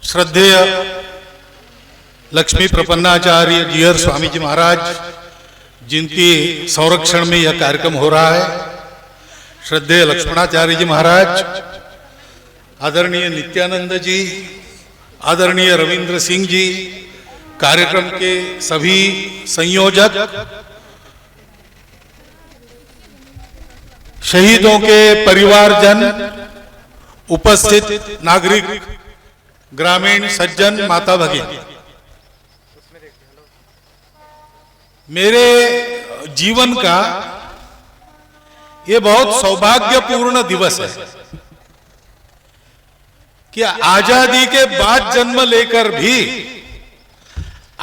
श्रद्धेय लक्ष्मी प्रपन्नाचार्य जीयर स्वामी जी महाराज, जिनकी संरक्षण में यह कार्यक्रम हो रहा है, श्रद्धेय लक्ष्मणाचार्य जी महाराज, आदरणीय नित्यानंद जी, आदरणीय रविंद्र सिंह जी, कार्यक्रम के सभी संयोजक, शहीदों के परिवारजन, उपस्थित नागरिक, ग्रामीण सज्जन, माता भगिनी, मेरे जीवन का ये बहुत सौभाग्यपूर्ण दिवस है कि आजादी के बाद जन्म लेकर भी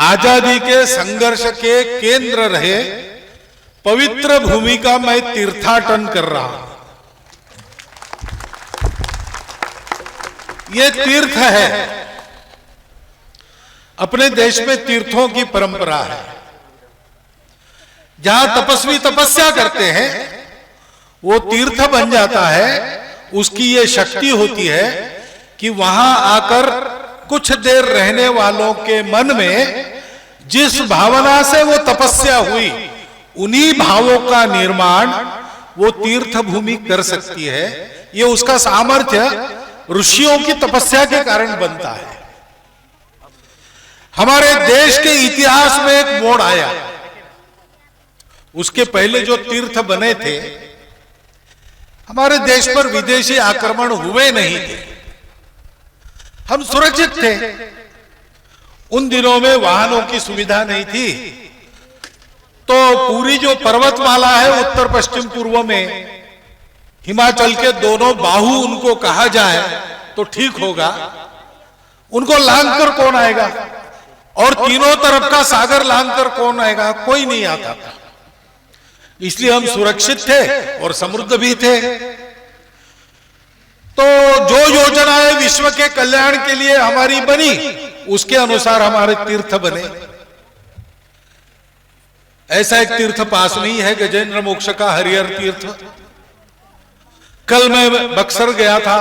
आजादी के संघर्ष के केंद्र रहे पवित्र भूमि का मैं तीर्थाटन कर रहा हूं। ये तीर्थ है, अपने देश में तीर्थों की परंपरा है। जहां तपस्वी तपस्या करते हैं वो तीर्थ बन जाता है। उसकी ये शक्ति होती है कि वहां आकर कुछ देर रहने वालों के मन में जिस भावना से वो तपस्या हुई, उन्हीं भावों का निर्माण वो तीर्थ भूमि कर सकती है। ये उसका सामर्थ्य ऋषियों की तपस्या के कारण बनता है। हमारे देश के इतिहास में एक मोड़ आया। उसके पहले जो तीर्थ बने थे, हमारे देश पर विदेशी आक्रमण हुए नहीं थे, हम सुरक्षित थे। उन दिनों में वाहनों की सुविधा नहीं थी, तो पूरी जो पर्वतमाला है उत्तर पश्चिम पूर्व में, हिमाचल के दोनों बाहु उनको कहा जाए तो ठीक होगा, उनको लांघकर कौन आएगा? और तीनों तरफ का सागर लांघकर कौन आएगा? कोई नहीं आता था। इसलिए हम सुरक्षित थे और समृद्ध भी थे। तो जो योजनाएं विश्व के कल्याण के लिए हमारी बनी, उसके अनुसार हमारे तीर्थ बने। ऐसा एक तीर्थ पास में ही है, गजेंद्र मोक्ष का हरिहर तीर्थ। कल मैं बक्सर गया था,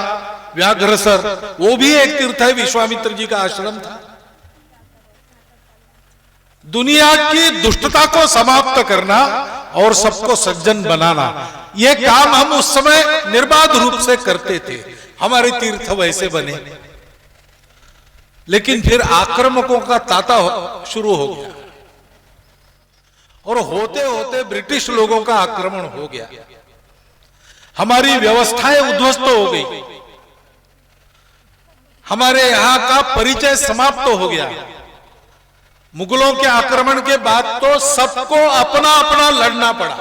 व्याघ्रसर, वो भी एक तीर्थ है, विश्वामित्र जी का आश्रम था। दुनिया की दुष्टता को समाप्त करना और सबको सज्जन बनाना, यह काम हम उस समय निर्बाध रूप से करते थे। हमारे तीर्थ वैसे बने। लेकिन फिर आक्रमकों का तांता शुरू हो गया और होते होते ब्रिटिश लोगों का आक्रमण हो गया। हमारी व्यवस्थाएं उद्ध्वस्त हो गई। हमारे यहां का परिचय समाप्त हो गया। मुगलों के आक्रमण के बाद तो सबको अपना अपना लड़ना पड़ा।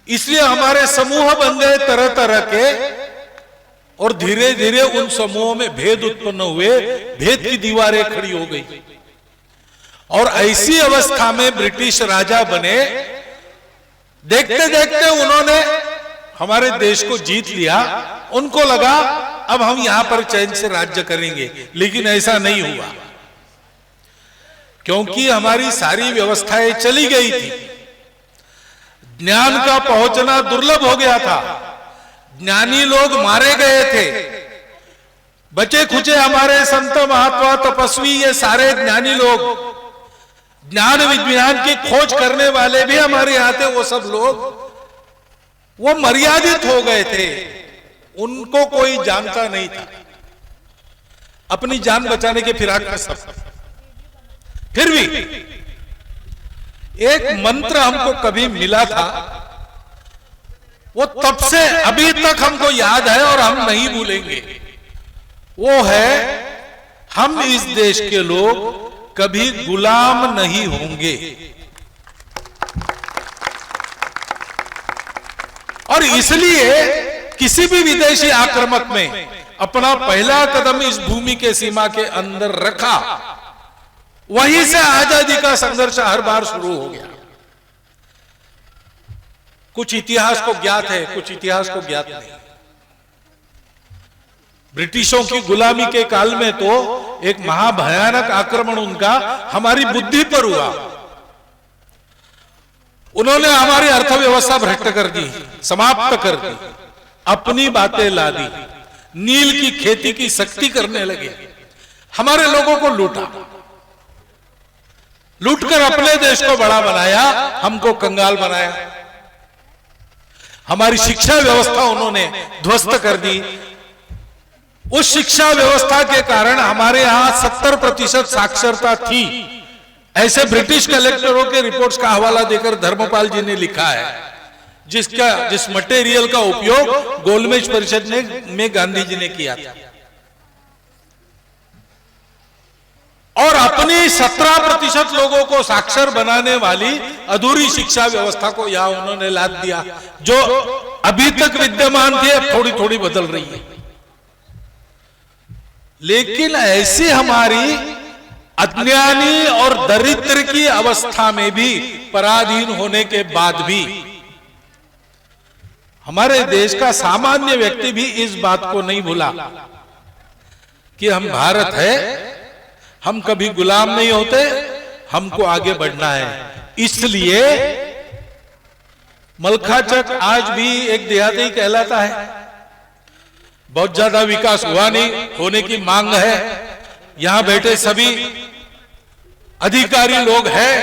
इसलिए हमारे समूह बन गए तरह तरह के, और धीरे धीरे उन समूहों में भेद उत्पन्न हुए, भेद की दीवारें खड़ी हो गई। और ऐसी अवस्था में ब्रिटिश राजा बने। देखते देखते उन्होंने हमारे देश को जीत लिया। उनको लगा अब हम यहां पर चैन से राज्य करेंगे, लेकिन ऐसा नहीं हुआ, क्योंकि हमारी सारी व्यवस्थाएं चली गई थी। ज्ञान का पहुंचना दुर्लभ हो गया था। ज्ञानी लोग मारे गए थे। बचे खुचे हमारे संत महात्मा तपस्वी, ये सारे ज्ञानी लोग, ज्ञान विज्ञान की खोज करने वाले भी हमारे यहां थे, वो सब लोग वो मर्यादित हो गए थे। उनको कोई जानता नहीं था। अपनी जान बचाने के फिराक में सब। फिर भी एक मंत्र हमको कभी मिला था, वो तब से अभी तक हमको याद है और हम नहीं भूलेंगे। वो है, हम इस देश के लोग कभी गुलाम नहीं होंगे। और इसलिए किसी भी विदेशी आक्रमक में अपना पहला कदम इस भूमि के सीमा के अंदर रखा, वहीं से आजादी का संघर्ष हर बार शुरू हो गया। कुछ इतिहास को ज्ञात है, कुछ इतिहास को ज्ञात नहीं। ब्रिटिशों की गुलामी के काल में तो एक महाभयानक आक्रमण उनका हमारी बुद्धि पर हुआ। उन्होंने हमारी अर्थव्यवस्था भ्रष्ट कर दी, समाप्त कर दी, अपनी बातें ला दी। नील की खेती की सख्ती करने लगे, हमारे लोगों को लूटा, लूटकर अपने देश को बड़ा बनाया, हमको कंगाल बनाया। हमारी शिक्षा व्यवस्था उन्होंने ध्वस्त कर दी। उस शिक्षा व्यवस्था के कारण हमारे यहां 70% साक्षरता थी, ऐसे ब्रिटिश कलेक्टरों के रिपोर्ट्स का हवाला देकर धर्मपाल जी ने लिखा है, जिस मटेरियल का उपयोग गोलमेज परिषद में गांधी जी ने किया था। और अपनी 17% लोगों को साक्षर बनाने वाली अधूरी शिक्षा व्यवस्था को यहां उन्होंने लाद दिया, जो अभी तक विद्यमान थी, अब थोड़ी थोड़ी बदल रही है। लेकिन ऐसी हमारी अज्ञानी और दरिद्र की अवस्था में भी, पराधीन होने के बाद भी, हमारे देश का सामान्य व्यक्ति भी इस बात को नहीं भूला कि हम भारत है, हम कभी गुलाम नहीं होते, हमको आगे बढ़ना है। इसलिए मलखाचक आज भी एक देहाती कहलाता है। बहुत ज्यादा विकास हुआ नहीं, होने की मांग है। यहां बैठे सभी अधिकारी लोग हैं,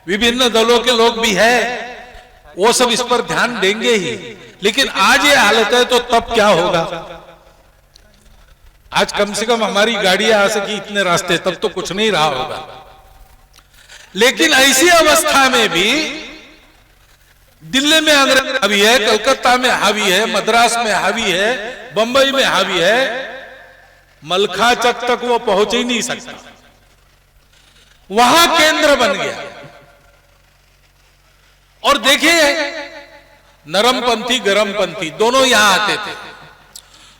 विभिन्न दलों के लोग भी हैं, वो सब इस पर ध्यान देंगे ही। लेकिन आज ये हालत है तो तब क्या होगा? आज कम से कम हमारी गाड़ियां आ सकी इतने रास्ते, तब तो कुछ नहीं रहा होगा। लेकिन ऐसी अवस्था में भी दिल्ली में अंग्रेज हावी है, कलकत्ता में हावी है, मद्रास में हावी है, बंबई में हावी है, मलखाचक तक वो पहुंच ही नहीं सकता। वहां केंद्र बन गया। और देखिए, नरमपंथी गरमपंथी दोनों यहां आते थे,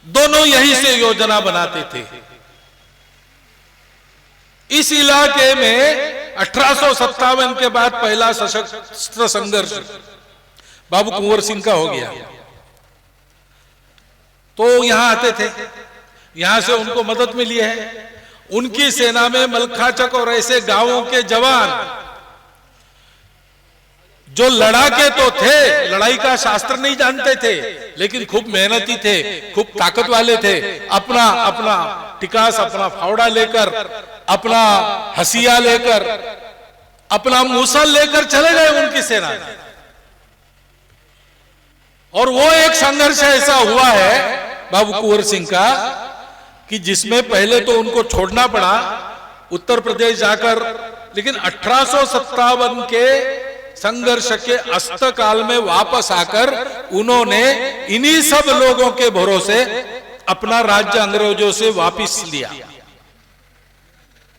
दोनों यहीं से योजना बनाते थे। इस इलाके में 1857 के बाद पहला सशस्त्र संघर्ष बाबू कुंवर सिंह का हो गया, तो यहां आते थे, यहां से उनको मदद मिली है। उनकी सेना में मलखाचक और ऐसे गांवों के जवान जो लड़ाके तो थे, लड़ाई का शास्त्र नहीं जानते थे, लेकिन खूब मेहनती थे, खूब ताकत वाले थे। अपना अपना टिकास, अपना फावड़ा लेकर, अपना हसिया लेकर, अपना मूसल लेकर चले गए उनकी सेना में। और वो एक संघर्ष ऐसा हुआ है बाबू कुंवर सिंह का कि जिसमें पहले तो उनको छोड़ना पड़ा उत्तर प्रदेश जाकर, लेकिन 1857 के संघर्ष के अस्तकाल में वापस आकर उन्होंने इन्हीं सब लोगों के भरोसे अपना राज्य अंग्रेजों से वापस लिया।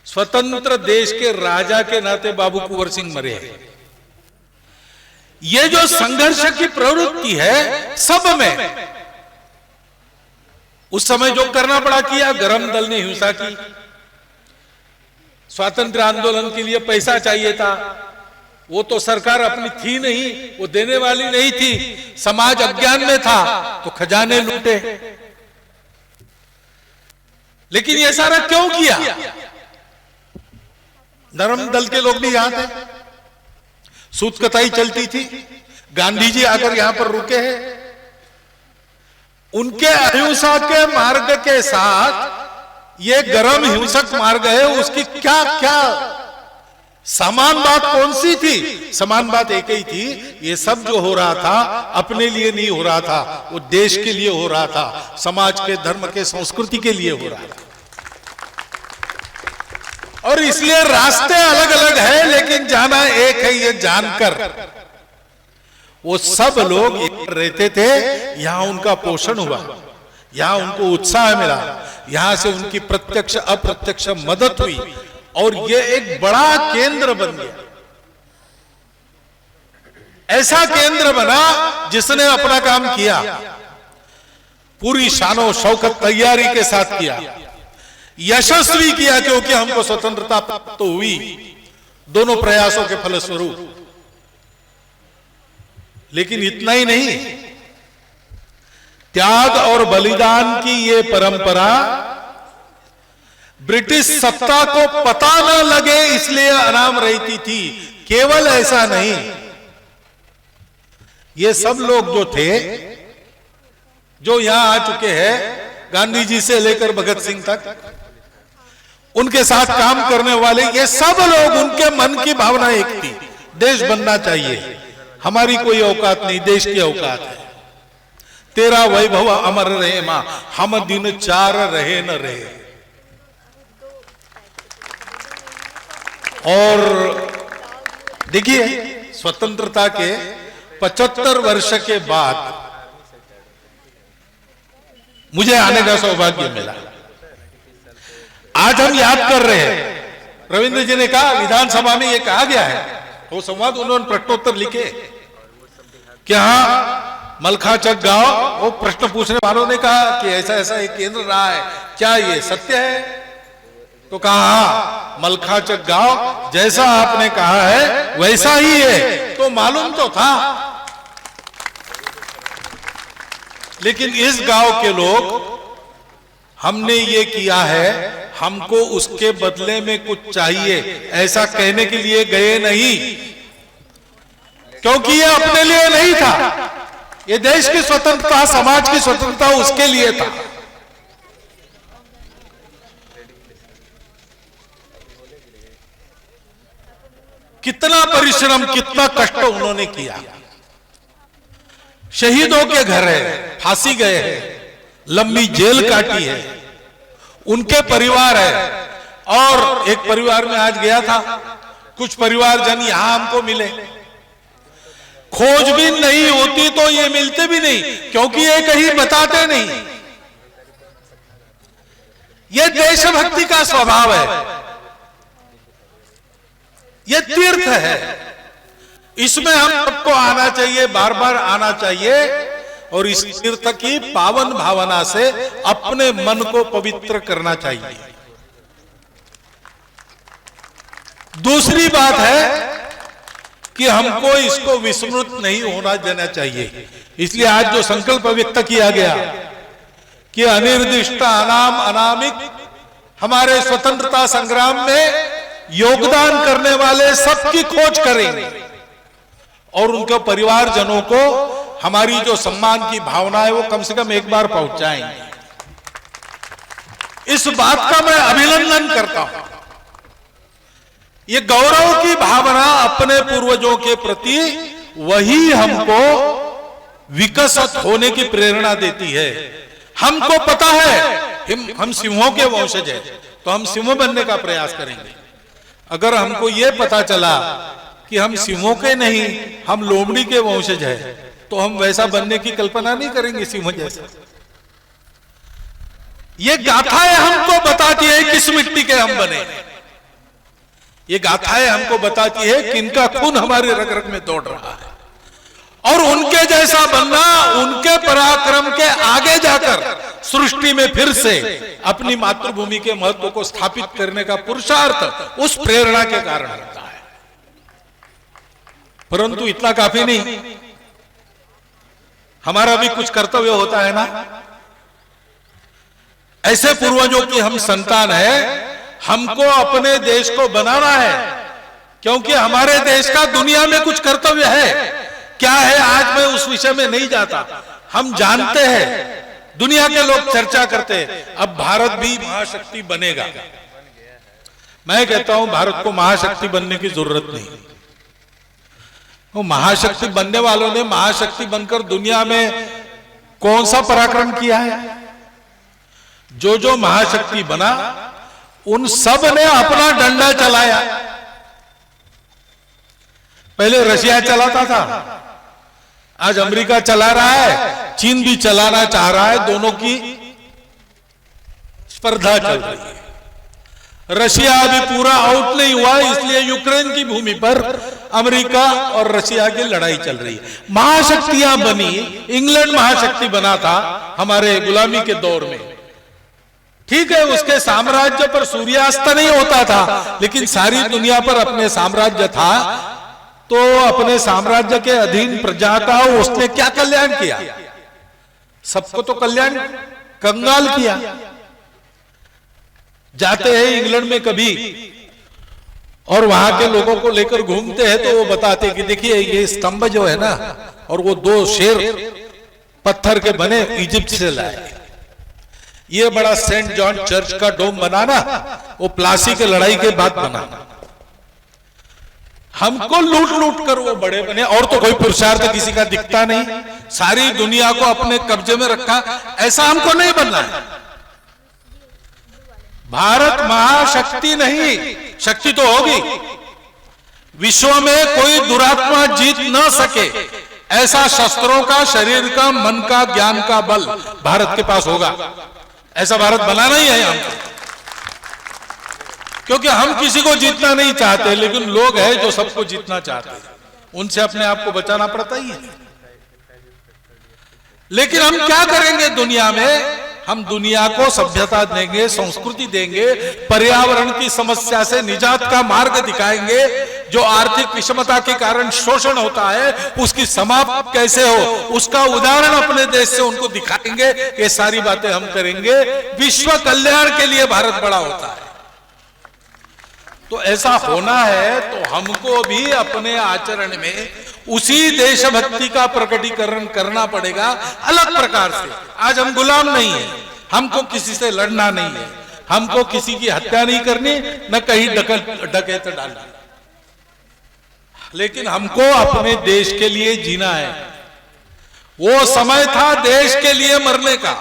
स्वतंत्र देश के राजा के नाते बाबू कुंवर सिंह मरे हैं। ये जो संघर्ष की प्रवृत्ति है सब में, उस समय जो करना पड़ा किया। गरम दल ने हिंसा की, स्वातंत्र आंदोलन के लिए पैसा चाहिए था, वो तो सरकार अपनी थी नहीं, वो देने वाली नहीं थी, समाज अज्ञान में था तो खजाने लूटे। लेकिन ये सारा क्यों किया? नरम दल के लोग भी यहां थे, सूतकताई चलती थी, गांधी जी आकर यहां पर रुके हैं। उनके अहिंसा के मार्ग के साथ ये गरम हिंसक मार्ग है, उसकी क्या क्या समान बात कौन सी थी? समान बात एक ही थी, ये सब जो हो रहा था अपने लिए नहीं हो रहा था, वो देश के लिए हो रहा था, समाज के, धर्म के, संस्कृति के लिए हो रहा था। और इसलिए रास्ते अलग अलग है, लेकिन जाना एक है, ये जानकर वो सब लोग रहते थे। यहां उनका पोषण हुआ, यहां उनको उत्साह मिला, यहां से उनकी प्रत्यक्ष अप्रत्यक्ष मदद हुई और ये एक बड़ा केंद्र बन गया। ऐसा केंद्र बना जिसने अपना काम किया, पूरी शानो शौकत तैयारी के साथ किया, यशस्वी किया, क्योंकि हमको स्वतंत्रता प्राप्त हुई दोनों प्रयासों के फलस्वरूप। लेकिन इतना ही नहीं, त्याग और बलिदान की ये परंपरा ब्रिटिश सत्ता को पता न लगे इसलिए अनाम रहती थी। केवल ऐसा नहीं, ये सब लोग जो थे, जो यहां आ चुके हैं, गांधी जी से लेकर भगत सिंह तक, उनके साथ काम करने वाले, ये सब लोग, उनके मन की भावना एक थी, देश बनना चाहिए, हमारी कोई औकात नहीं, देश की औकात है, तेरा वैभव अमर रहे मां, हम दिन चार रहे न रहे। और देखिए, स्वतंत्रता के 75 वर्ष के बाद मुझे आने का सौभाग्य मिला। आज हम याद कर रहे हैं, रविंद्र जी ने कहा विधानसभा में ये कहा गया है, वो संवाद उन्होंने प्रश्नोत्तर लिखे कि हाँ मलखाचक गांव, वो प्रश्न पूछने वालों ने कहा कि ऐसा ऐसा एक केंद्र रहा है, क्या ये सत्य है? तो कहा हाँ, मलखाचक गांव जैसा आपने कहा है वैसा ही है। तो मालूम तो था, लेकिन इस गांव के लोग, हमने ये किया है, हमको उसके बदले में कुछ चाहिए, ऐसा कहने के लिए गए नहीं, क्योंकि ये अपने लिए नहीं था, ये देश की स्वतंत्रता, समाज की स्वतंत्रता उसके लिए था। कितना परिश्रम, कितना कष्ट उन्होंने किया। शहीदों के घर है, फांसी गए हैं, लंबी जेल काटी है, उनके परिवार है। और एक परिवार में आज गया था, कुछ परिवारजन यहां हमको मिले, खोजबीन नहीं होती तो ये मिलते भी नहीं, क्योंकि ये कहीं बताते नहीं। ये देशभक्ति का स्वभाव है, ये तीर्थ है, इसमें हम सबको आना चाहिए, बार बार आना चाहिए, और इस तीर्थ की पावन भावना से अपने मन को पवित्र करना चाहिए। दूसरी बात है कि हमको इसको विस्मृत नहीं होना देना चाहिए। इसलिए आज जो संकल्प व्यक्त किया गया कि अनिर्दिष्ट अनाम अनामिक हमारे स्वतंत्रता संग्राम में योगदान करने वाले सबकी खोज करेंगे और उनके परिवारजनों को हमारी जो सम्मान की भावना है वो कम से कम एक बार पहुंचाएंगे। इस बात का मैं अभिनंदन करता हूं। ये गौरव की भावना अपने पूर्वजों के प्रति, वही हमको विकसित होने की प्रेरणा देती है। हमको पता है हम सिंहों के वंशज हैं, तो हम सिंह बनने का प्रयास करेंगे। अगर हमको ये पता चला कि हम सिंहों के नहीं, हम लोमड़ी के वंशज हैं, तो हम वैसा बनने की कल्पना नहीं करेंगे सिंह जैसा। ये गाथाएं हमको बताती है किस मिट्टी के हम बने। ये गाथाएं हमको बताती है कि इनका खून हमारे रग रग में दौड़ रहा है, और उनके जैसा बनना, उनके पराक्रम के आगे जाकर सृष्टि में फिर से अपनी मातृभूमि के महत्व को स्थापित करने का पुरुषार्थ उस प्रेरणा के कारण होता है। परंतु इतना काफी नहीं, हमारा भी कुछ कर्तव्य होता है ना। ऐसे पूर्वजों की हम संतान है, हमको अपने देश को बनाना है, क्योंकि हमारे देश का दुनिया में कुछ कर्तव्य है। क्या है आज मैं उस विषय में नहीं जाता, हम जानते हैं, दुनिया के लोग चर्चा करते हैं। अब भारत भी महाशक्ति बनेगा, मैं कहता हूं भारत को महाशक्ति बनने की जरूरत नहीं। वो महाशक्ति बनने वालों ने महाशक्ति बनकर दुनिया में कौन सा पराक्रम किया है? जो जो महाशक्ति बना उन सब ने अपना डंडा चलाया। पहले रशिया चलाता था, आज अमेरिका चला रहा है, चीन भी चलाना चाह रहा है, दोनों की स्पर्धा चल रही है। रशिया अभी पूरा आउट नहीं हुआ, इसलिए यूक्रेन की भूमि पर अमेरिका और रशिया की लड़ाई चल रही है। महाशक्तियां बनी, इंग्लैंड महाशक्ति बना था हमारे गुलामी के दौर में, ठीक है, उसके साम्राज्य पर सूर्यास्त नहीं होता था, लेकिन सारी दुनिया पर अपने साम्राज्य था। तो अपने साम्राज्य के अधीन प्रजा का उसने क्या कल्याण किया? सबको तो कल्याण कंगाल किया। जाते हैं इंग्लैंड में कभी और वहां के लोगों को लेकर घूमते हैं, तो वो बताते हैं कि देखिए ये स्तंभ जो है ना, और वो दो शेर पत्थर के बने इजिप्ट से लाए, ये बड़ा सेंट जॉन चर्च का डोम बनाना वो प्लासी के लड़ाई के बाद बना। हमको लूट लूट कर वो बड़े बने, और तो कोई पुरुषार्थ किसी का दिखता नहीं, सारी दुनिया को अपने कब्जे में रखा, ऐसा हमको नहीं बनना है। भारत महाशक्ति नहीं, शक्ति तो होगी, विश्व में कोई दुरात्मा जीत न सके ऐसा शस्त्रों का, शरीर का, मन का, ज्ञान का बल भारत के पास होगा। ऐसा भारत बनाना ही है हमको, क्योंकि हम किसी को जीतना नहीं चाहते, लेकिन लोग हैं जो सबको जीतना चाहते हैं, उनसे अपने आप को बचाना पड़ता ही है। लेकिन हम क्या करेंगे दुनिया में? हम दुनिया को सभ्यता देंगे, संस्कृति देंगे, पर्यावरण की समस्या से निजात का मार्ग दिखाएंगे, जो आर्थिक विषमता के कारण शोषण होता है उसकी समाप्त कैसे हो उसका उदाहरण अपने देश से उनको दिखाएंगे। ये सारी बातें हम करेंगे, विश्व कल्याण के लिए भारत बड़ा होता है। तो ऐसा होना है तो हमको भी अपने आचरण में उसी देशभक्ति का प्रकटीकरण करना पड़ेगा, अलग प्रकार से। आज हम गुलाम नहीं है, हमको किसी से लड़ना नहीं है, हमको किसी की हत्या नहीं करनी, न कहीं डकैत डालना, लेकिन हमको अपने देश के लिए जीना है। वो समय था देश के लिए मरने का,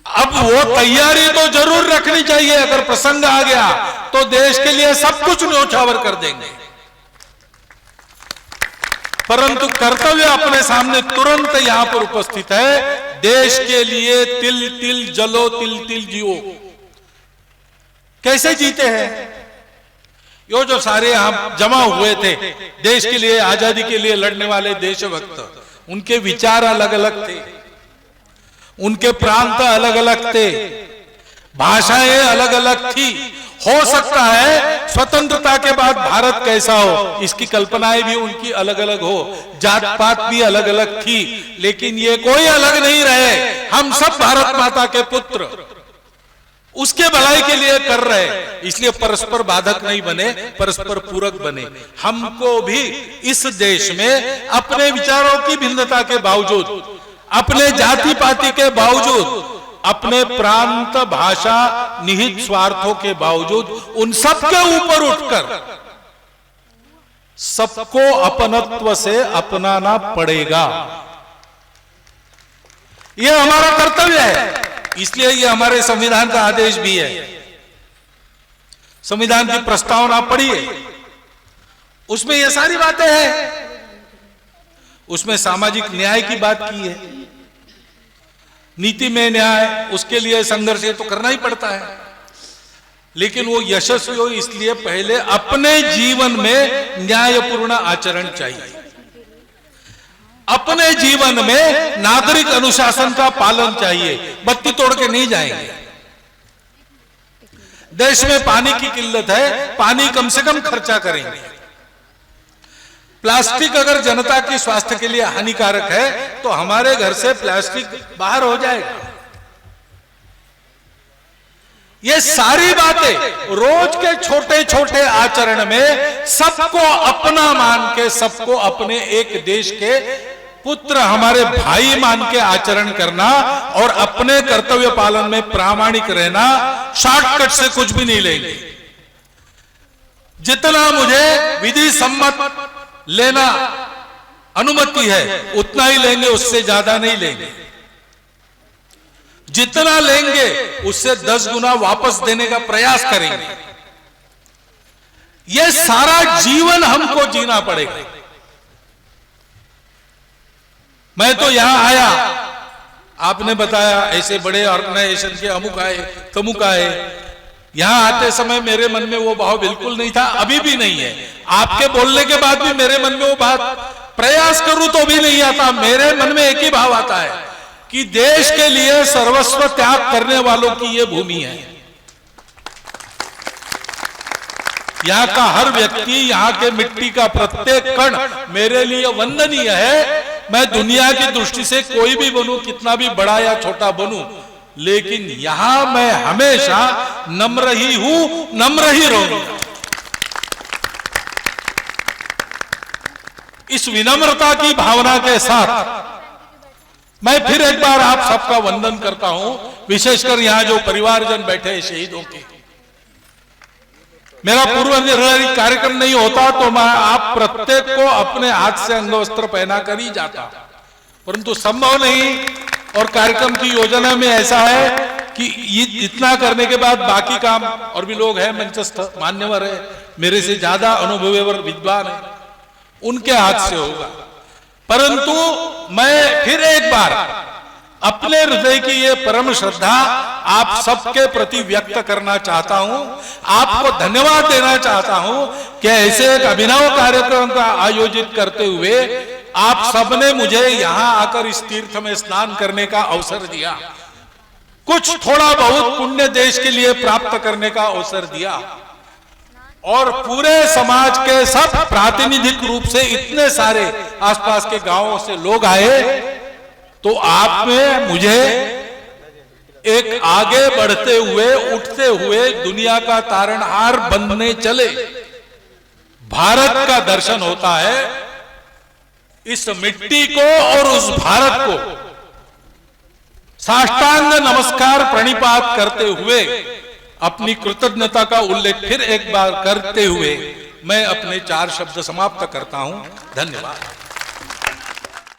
अब वो तैयारी तो जरूर रखनी चाहिए। अगर प्रसंग आ गया तो देश के लिए सब कुछ न्योछावर कर देंगे, परंतु कर्तव्य अपने सामने तुरंत यहां पर उपस्थित है। देश के लिए तिल तिल जलो, तिल तिल जियो। कैसे जीते हैं? यो जो सारे यहां जमा हुए थे देश के लिए, आजादी के लिए लड़ने वाले देशभक्त, उनके विचार अलग अलग थे, उनके प्रांत अलग अलग थे, भाषाएं अलग अलग थी। हो सकता है स्वतंत्रता के बाद भारत कैसा हो, इसकी कल्पनाएं भी उनकी अलग अलग हो, जात पात भी अलग अलग थी, लेकिन ये कोई अलग नहीं रहे। हम सब भारत माता के पुत्र, उसके भलाई के लिए कर रहे, इसलिए परस्पर बाधक नहीं बने, परस्पर पूरक बने। हमको भी इस देश में अपने विचारों की भिन्नता के बावजूद, अपने जाति पाति के बावजूद, अपने प्रांत भाषा निहित स्वार्थों के बावजूद, उन सबके ऊपर उठकर सबको अपनत्व से अपनाना पड़ेगा। यह हमारा कर्तव्य है, इसलिए यह हमारे संविधान का आदेश भी है। संविधान की प्रस्तावना पढ़िए, उसमें यह सारी बातें हैं। उसमें सामाजिक न्याय की बात की है, नीति में न्याय, उसके लिए संघर्ष तो करना ही पड़ता है, लेकिन वो यशस्वी हो इसलिए पहले अपने जीवन में न्यायपूर्ण आचरण चाहिए। अपने जीवन में नागरिक अनुशासन का पालन चाहिए, बत्ती तोड़ के नहीं जाएंगे। देश में पानी की किल्लत है, पानी कम से कम खर्चा करेंगे। प्लास्टिक अगर जनता की स्वास्थ्य के लिए हानिकारक है तो हमारे घर से प्लास्टिक बाहर हो जाएगा। ये सारी बातें रोज के छोटे छोटे आचरण में सबको अपना मान के, सबको अपने एक देश के पुत्र, हमारे भाई मान के आचरण करना और अपने कर्तव्य पालन में प्रामाणिक रहना, शॉर्टकट से कुछ भी नहीं लेंगे। जितना मुझे विधि सम्मत लेना अनुमति है उतना ही लेंगे, उससे ज्यादा नहीं लेंगे। जितना लेंगे उससे 10 गुना वापस देने का प्रयास करेंगे। यह सारा जीवन हमको जीना पड़ेगा। मैं तो यहां आया, आपने बताया ऐसे बड़े ऑर्गेनाइजेशन के अमुक आए तमुक आए, यहां आते समय मेरे मन में वो भाव बिल्कुल नहीं था, अभी भी नहीं है। आपके बोलने के बाद भी मेरे मन में वो बात, प्रयास करूं तो भी नहीं आता। मेरे मन में एक ही भाव आता है कि देश के लिए सर्वस्व त्याग करने वालों की ये भूमि है। यहां का हर व्यक्ति, यहां के मिट्टी का प्रत्येक कण मेरे लिए वंदनीय है। मैं दुनिया की दृष्टि से कोई भी बनूं, कितना भी बड़ा या छोटा बनूं, लेकिन यहां मैं हमेशा नम्र ही हूं, नम्र ही रहूंगा। इस विनम्रता की भावना के साथ मैं फिर एक बार आप सबका वंदन करता हूं, विशेषकर यहां जो परिवारजन बैठे हैं शहीदों के। मेरा पूर्व निर्धारित कार्यक्रम नहीं होता तो मैं आप प्रत्येक को अपने हाथ से अंगवस्त्र पहना कर ही जाता, परंतु संभव नहीं। और कार्यक्रम की योजना में ऐसा है कि इतना करने के बाद बाकी काम, और भी लोग हैं मंचस्थ मान्यवर है, मेरे से ज्यादा अनुभवी और विद्वान है, उनके हाथ से होगा। परंतु मैं फिर एक बार अपने हृदय की ये परम श्रद्धा आप सबके प्रति व्यक्त करना चाहता हूं, आपको धन्यवाद देना चाहता हूं कि ऐसे एक अभिनव कार्यक्रम का आयोजित करते हुए आप सबने मुझे यहां आकर इस तीर्थ में स्नान करने का अवसर दिया, कुछ थोड़ा बहुत पुण्य देश के लिए प्राप्त करने का अवसर दिया, और पूरे समाज के सब प्रातिनिधिक रूप से इतने सारे आसपास के गांवों से लोग आए, तो आप में मुझे एक आगे बढ़ते हुए उठते हुए दुनिया का तारणहार बनने चले भारत का दर्शन होता है। इस मिट्टी को और उस भारत को साष्टांग नमस्कार प्रणिपात करते हुए अपनी कृतज्ञता का उल्लेख फिर एक बार करते हुए मैं अपने 4 शब्द समाप्त करता हूं। धन्यवाद।